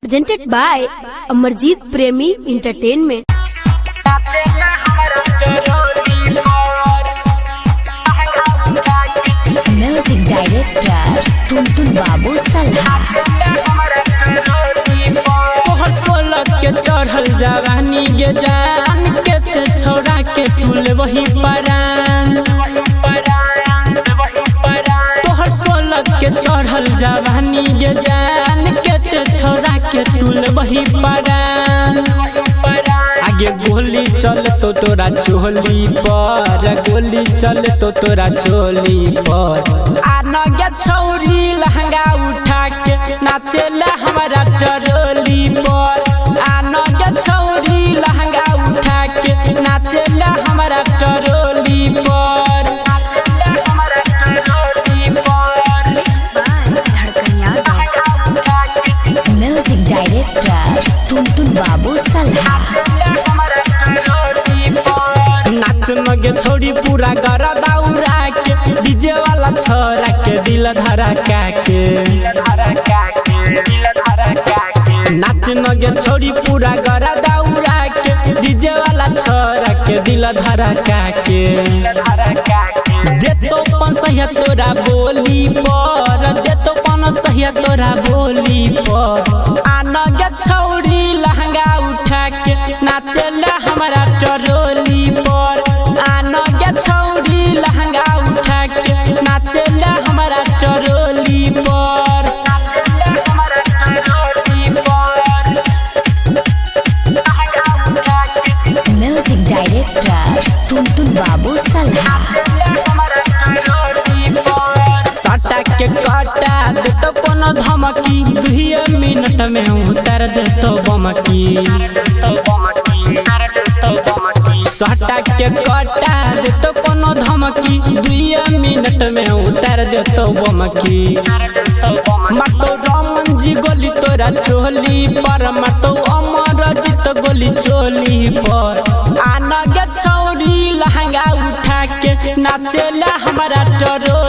presented by Amarjeet Premi Entertainment. Music director Tuntun Babu सल्हा। तोहर सोलह के चढ़ल जवानी गे जान के ते छोड़ा के तुल वही परान। तोहर सोलह के चढ़ल जवानी गे जान के ते छोड़ा के तुल वही परान। आगे गोली चल तो तोरा चोली पर, गोली चल तो तोरा चोली पर। आना गे छौरी लहंगा उठा के नाचेला हमारा टरोली पर। आना गे छौरी लहंगा उठा के नाचेला हमारा टरोली पर। Music director Tuntun Babu सल्हा। नाच मगे छोड़ी पूरा घर दौड़ा के डीजे वाला छोरा के दिल धड़का के। नाच मगे छोड़ी पूरा घर दौड़ा के डीजे वाला छोरा के दिल धड़का के। दे तो पन सही तोरा बोली पर, दे तो पन सही तोरा बोली पर। आना गे छौड़ी लहंगा उठा के नाचला हमारा टरोली पर। आना गे छौड़ी लहंगा उठा के नाचला हमारा टरोली पर। Music director Tuntun Babu सल्हा। सटा के काटा दे तो कोनो धमकी, 2 मिनट में उतार दे तो बमकी। सटा के काटा दे तो कोनो धमकी, 2 मिनट में उतार दे तो बमकी। मातो रमन जी गोली तोरा चोली पर, मातो अमरजीत गोली चोली पर। आना गे छौड़ी लहंगा उठा के नाचेला हमारा टरो